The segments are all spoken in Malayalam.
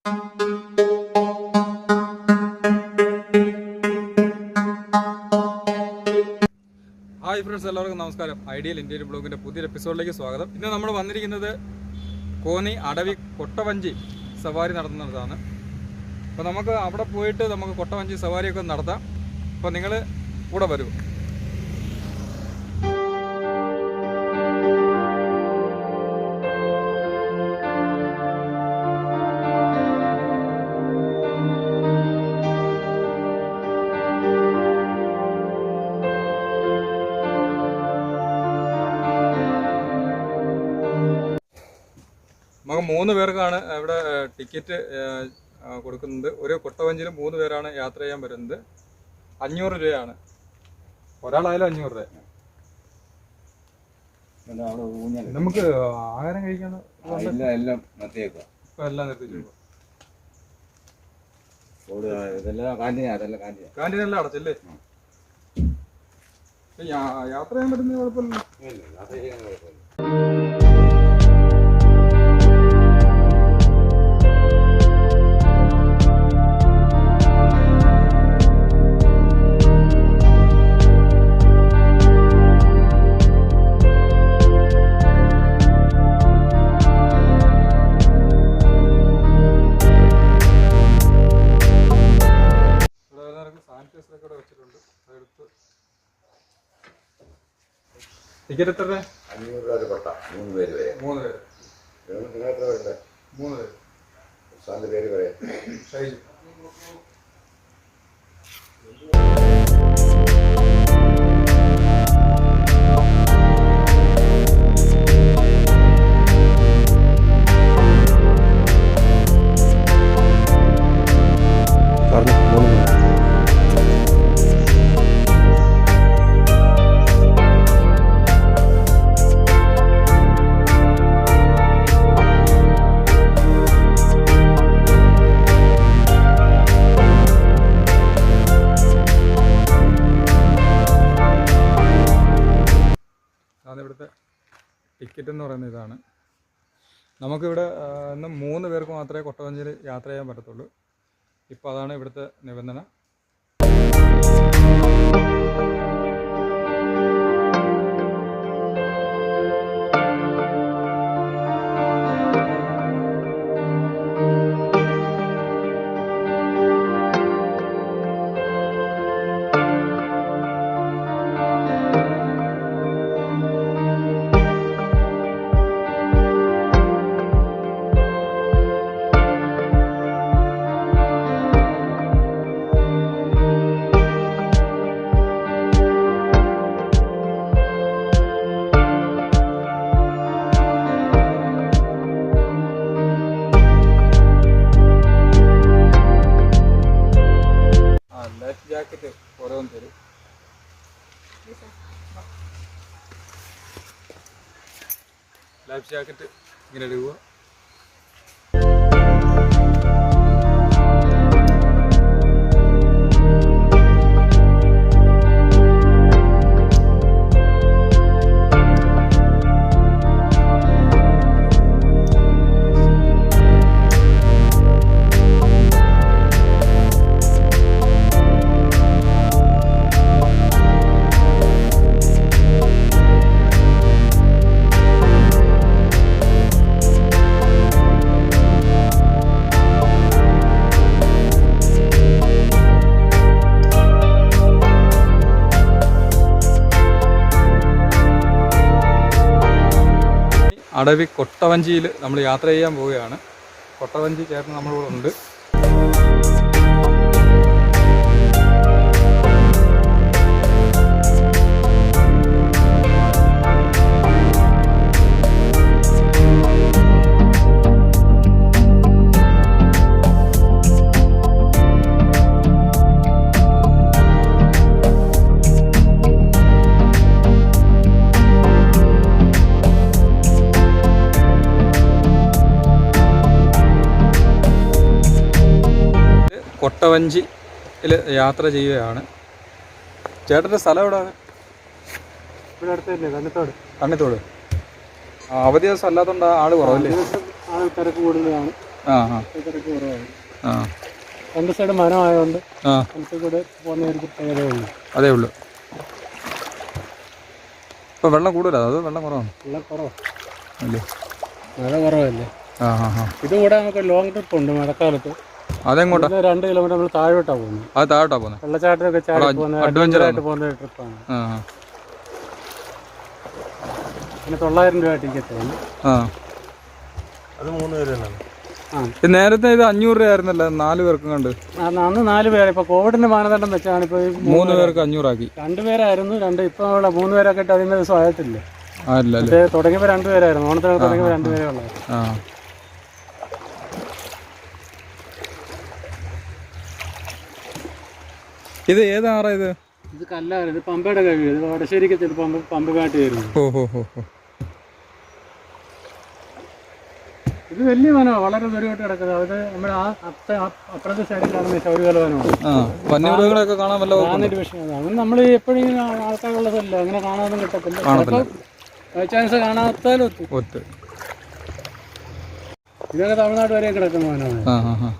ഹായ് ഫ്രണ്ട്സ്, എല്ലാവർക്കും നമസ്കാരം. ഐഡിയൽ ഇന്ത്യൻ ബ്ലോഗിൻ്റെ പുതിയൊരു എപ്പിസോഡിലേക്ക് സ്വാഗതം. ഇന്ന് നമ്മൾ വന്നിരിക്കുന്നത് കോന്നി അടവി കൊട്ടവഞ്ചി സവാരി നടത്തുന്നതാണ്. അപ്പോൾ നമുക്ക് അവിടെ പോയിട്ട് നമുക്ക് കൊട്ടവഞ്ചി സവാരിയൊക്കെ നടത്താം. അപ്പോൾ നിങ്ങൾ കൂടെ വരൂ. നമുക്ക് 3 പേർക്കാണ് ഇവിടെ ടിക്കറ്റ് കൊടുക്കുന്നത്. ഒരു കൊട്ടവഞ്ചിയിൽ 3 പേരാണ് യാത്ര ചെയ്യാൻ വരുന്നത്. 500 രൂപയാണ്, ഒരാളായാലും 500 രൂപ. നമുക്ക് ആഹാരം കഴിക്കാൻ ഇപ്പൊ എല്ലാം നിർത്തിച്ചു. കാന്റീനെല്ലാം അടച്ചല്ലേ? യാത്ര ചെയ്യാൻ പറ്റുന്ന കുഴപ്പമില്ല. ടിക്കറ്റ് എത്ര? 500 രൂപ കൊട്ട, 3 പേര് വരെ. 3 പേര്. നിങ്ങൾ എത്ര പേരുണ്ട്? 3 പേര്. സാറിന്റെ പേര് പറയാം. ഷൈജു. ഇവിടുത്തെ ടിക്കറ്റ് എന്ന് പറയുന്നത് ഇതാണ്. നമുക്കിവിടെ ഇന്ന് 3 പേർക്ക് മാത്രമേ കൊട്ടവഞ്ചിയിൽ യാത്ര ചെയ്യാൻ പറ്റത്തുള്ളൂ. ഇപ്പോൾ അതാണ് ഇവിടുത്തെ നിബന്ധന. ലൈഫ് ജാക്കറ്റ് ഓരോന്നും തരും. ലൈഫ് ജാക്കറ്റ് ഇങ്ങനെ എടുക്കുക. അടവി കൊട്ടവഞ്ചിയിൽ നമ്മൾ യാത്ര ചെയ്യാൻ പോവുകയാണ്. കൊട്ടവഞ്ചി ചേർന്ന് നമ്മളിവിടെ ഉണ്ട്. കൊട്ടവഞ്ചിയിൽ യാത്ര ചെയ്യുകയാണ്. ചേട്ടൻ്റെ സ്ഥലം എവിടെയാണ്? ഇവിടെ അടുത്തല്ലേ, കണ്ണിത്തോട്. കണ്ണിത്തോട്. അവധി ദിവസം അല്ലാത്തതുകൊണ്ട് ആള് കുറവല്ലേ? തിരക്ക് കൂടുതലാണ്. ആ ആ തിരക്ക് കുറവാണ്. ആ രണ്ട് സൈഡ് മരമായതുകൊണ്ട് ആ നമുക്ക് കൂടെ പോകുന്ന ഒരു പ്രത്യേകതയേ ഉള്ളൂ. അതേ ഉള്ളൂ. ഇപ്പോൾ വെള്ളം കൂടുതലാണ് അത് വെള്ളം കുറവാണ് വെള്ളം കുറവാണ്, അല്ലേ? മഴ കുറവല്ലേ. ആ ആ ആ ഇതുകൂടെ നമുക്ക് ലോങ് ട്രിപ്പ് ഉണ്ട് മഴക്കാലത്ത്. അതെങ്ങോട്ടാ? 2 കിലോമീറ്റർ നമ്മൾ താഴോട്ടാണ് പോകുന്നത്. അത് താഴോട്ടാ പോകുന്നത്. വെള്ളച്ചാട്ടമൊക്കെ ചാടി പോകുന്ന അഡ്വഞ്ചറായിട്ട് പോകുന്ന ഒരു ട്രിപ്പാണ്. ആ പിന്നെ 900 രൂപ ടിക്കറ്റ് ആണ്. ആ അത് 3 പേരാണ്. ആ നേരത്തെ ഇത് 500 രൂപയായിരുന്നല്ലോ 4 പേർക്കും കണ്ട്. അന്ന് 4 പേര്. ഇപ്പോൾ കോവിഡിന്റെ മാനദണ്ഡം വെച്ചാണ് ഇപ്പോൾ 3 പേർക്ക് 500 ആക്കി. 2 പേരായിരുന്നു. ഇപ്പോൾ 3 പേരൊക്കെ ഇട്ട് അതിൻ്റെ ദിവസം ആയിട്ടില്ല. അല്ലേ? തുടങ്ങിയപ്പോൾ 2 പേരായിരുന്നു. ഓണത്തിന് തുടങ്ങിയപ്പോൾ 2 പേരേ ഉള്ളായിരുന്നു. ആ ഇത് ഏതാറാ ഇത്? ഇത് കല്ലാറ്. ഇത് പമ്പയുടെ കഴിവ്. ഇത് വടശ്ശേരിക്ക് പമ്പ കാട്ടി വരുന്നു. ഓ ഹോ ഹോ ഹോ. ഇത് വലിയ വനമാണ്, വളരെ ദൂരമായിട്ട് കിടക്കുന്നത്. അത് നമ്മുടെ അപ്പുറത്തെ സൈഡിൽ കാണുന്ന ശൗര്യകല വനമാണ്. ആ വന്യമൃഗങ്ങളൊക്കെ കാണാൻ വല്ല വിഷയമാണ്. അങ്ങനെ നമ്മൾ എപ്പോഴും ആൾക്കാരുള്ളതല്ല, അങ്ങനെ കാണാനൊന്നും കിട്ടത്തില്ല. ബൈ ചാൻസ് കാണാത്താലും ഒത്ത്. ഇതൊക്കെ തമിഴ്നാട് വരെ കിടക്കുന്ന വനമാണ്. ആ ആ ആ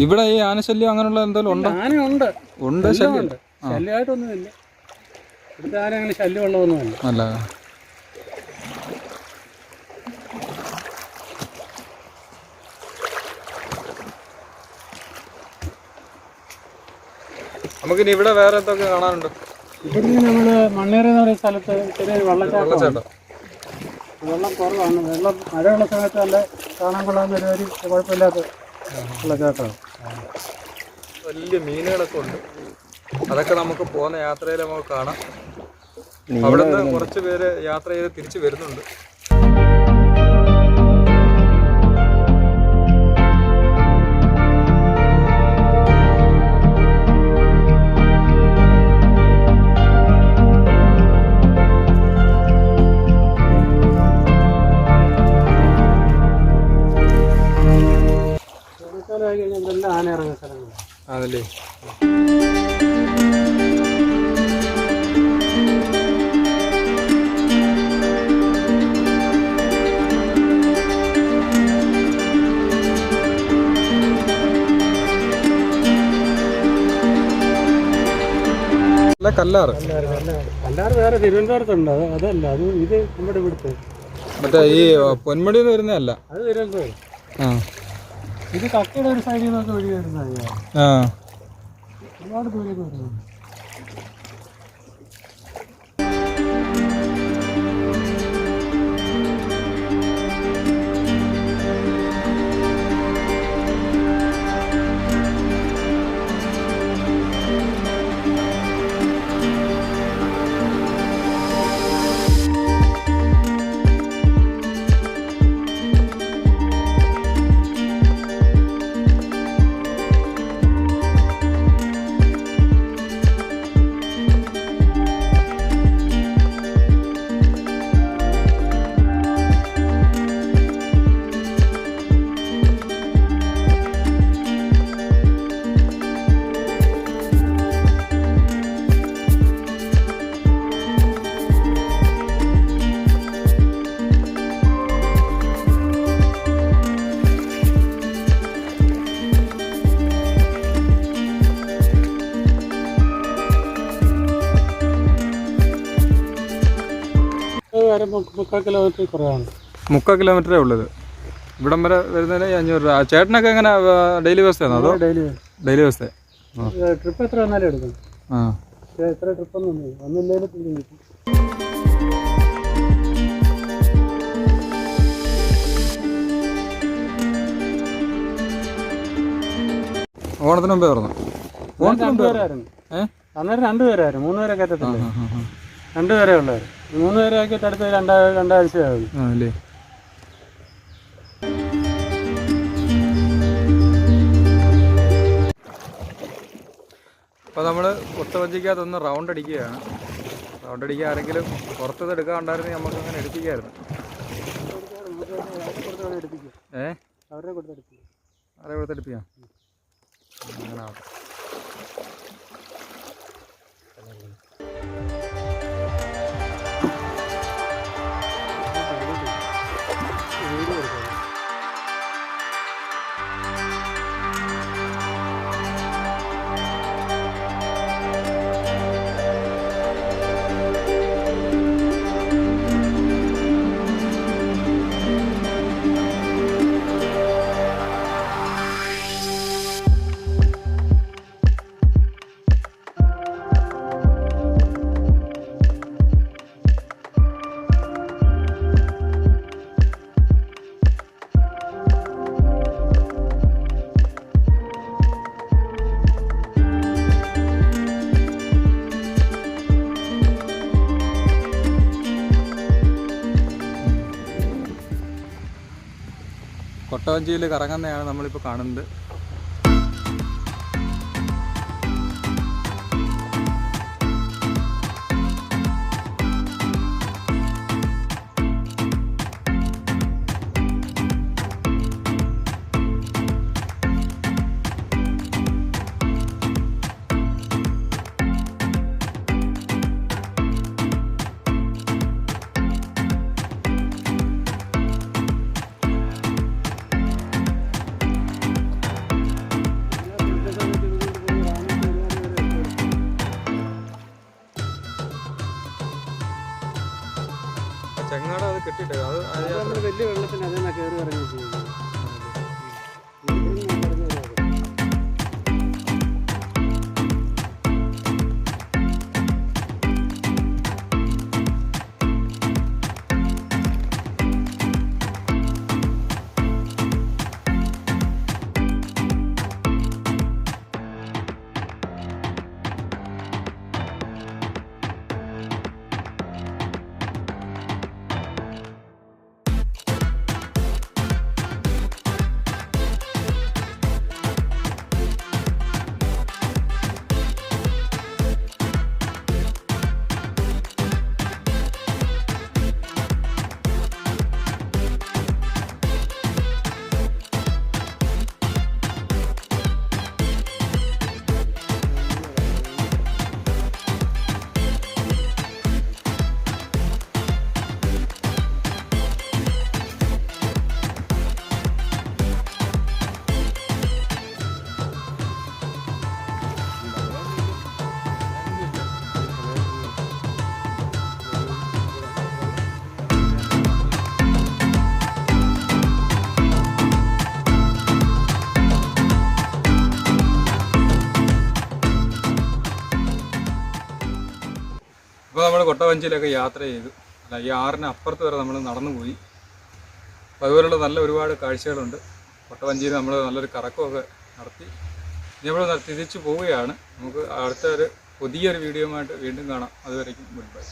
ഇവിടെ ഈ ആനശല്യം അങ്ങനെയുള്ള എന്തെങ്കിലും ഉണ്ടോ? ആനയുണ്ട്, ഉണ്ട്. ശല്യം ശല്യമായിട്ടൊന്നുമില്ല. ഇവിടുത്തെ ആന അങ്ങനെ ശല്യമുള്ളതൊന്നുമല്ല. അല്ല. നമുക്കിനി ഇവിടെ വേറെ എന്തൊക്കെ കാണാനുണ്ട്? ഇവിടുന്ന് നമ്മൾ മണ്ണേറ് എന്ന് പറയുന്ന സ്ഥലത്ത് ചെറിയൊരു വെള്ളച്ചാട്ടം. വെള്ളം കുറവാണ്. മഴയുള്ള സമയത്ത് നല്ല കാണാൻ കൊള്ളാവുന്ന ഒരു കുഴപ്പമില്ലാത്ത വെള്ളച്ചാട്ടമാണ്. വലിയ മീനുകളൊക്കെ ഉണ്ട്. അതൊക്കെ നമുക്ക് പോകുന്ന യാത്രയിൽ നമുക്ക് കാണാം. അവിടെ നിന്ന് കുറച്ച് പേര് യാത്ര ചെയ്ത് തിരിച്ചു വരുന്നുണ്ട്. ഇതെല്ലാം ആന ഇറങ്ങുന്ന സ്ഥലങ്ങളാണ്. അതല്ലേ? കല്ലാറ്. കല്ലാറ് വേറെ തിരുവനന്തപുരത്തുണ്ട്. അതല്ല, ഇത് നമ്മുടെ ഇവിടുത്തെ മറ്റേ ഈ പൊന്മുടി എന്ന് വരുന്നതല്ല, അത് തിരുവനന്തപുരം. ആ ഇത് കക്കയുടെ ഒരു സൈഡിൽ നിന്നൊക്കെ ഒഴുകി വരുന്നതാണ്. ആ ഒരുപാട് ദൂരം വരുന്നത്. വരെ 3 കിലോമീറ്റർ കുറവാണ്. 3 കിലോമീറ്ററേ ഉള്ളത്. ഇവിടം വരെ വരുന്നതിന് 500 രൂപ. ചേട്ടനൊക്കെ എങ്ങനെ ഡെയിലി വ്യവസ്ഥയാണോ അതോ? ഡെയിലി വ്യവസ്ഥ. ട്രിപ്പ് എത്ര വന്നാലും എടുക്കും. ആ എത്ര ട്രിപ്പൊന്നും ഒന്നുമില്ലേലും. ഓണത്തിന് മുമ്പേ പറഞ്ഞു. ഓണത്തിന് മുമ്പ് അന്നേരം 2 പേരായിരുന്നു. 3 പേരെ കയറ്റത്തില്ല. 2 പേരേ ഉള്ളായിരുന്നു. 3 പേരെ ആക്കിയിട്ട് അടുത്ത് 2 ആഴ്ചയാകും. അല്ലേ? അപ്പോൾ നമ്മൾ കൊട്ടവഞ്ചിക്കകത്തൊന്ന് റൗണ്ട് അടിക്കുകയാണ്. റൗണ്ട് അടിക്കുക ആരെങ്കിലും പുറത്തത് എടുക്കാറുണ്ടായിരുന്നെങ്കിൽ നമുക്ക് അങ്ങനെ എടുപ്പിക്കായിരുന്നു. അവരെ കൊടുത്തെടുപ്പിക്കാം. ആരെ കൊടുത്തെടുപ്പിക്കാം? അങ്ങനെ ആവട്ടെ. കൊട്ടവഞ്ചിയിൽ കറങ്ങുന്നതാണ് നമ്മളിപ്പോൾ കാണുന്നത്. ചെങ്ങാട അത് കെട്ടിട്ട് അത് വലിയ വെള്ളത്തിന് അതിനാ കയറി ഇറങ്ങി ചെയ്യുന്നത്. ഇപ്പോൾ നമ്മൾ കൊട്ടവഞ്ചിയിലൊക്കെ യാത്ര ചെയ്തു. അല്ല, ഈ ആറിന് അപ്പുറത്ത് വരെ നമ്മൾ നടന്നു പോയി. അപ്പോൾ അതുപോലുള്ള നല്ല ഒരുപാട് കാഴ്ചകളുണ്ട്. കൊട്ടവഞ്ചിയിൽ നമ്മൾ നല്ലൊരു കറക്കമൊക്കെ നടത്തി. ഇനി നമ്മൾ തിരിച്ചു പോവുകയാണ്. നമുക്ക് അടുത്ത ഒരു പുതിയൊരു വീഡിയോയുമായിട്ട് വീണ്ടും കാണാം. അതുവരേക്കും ഗുഡ് ബൈ.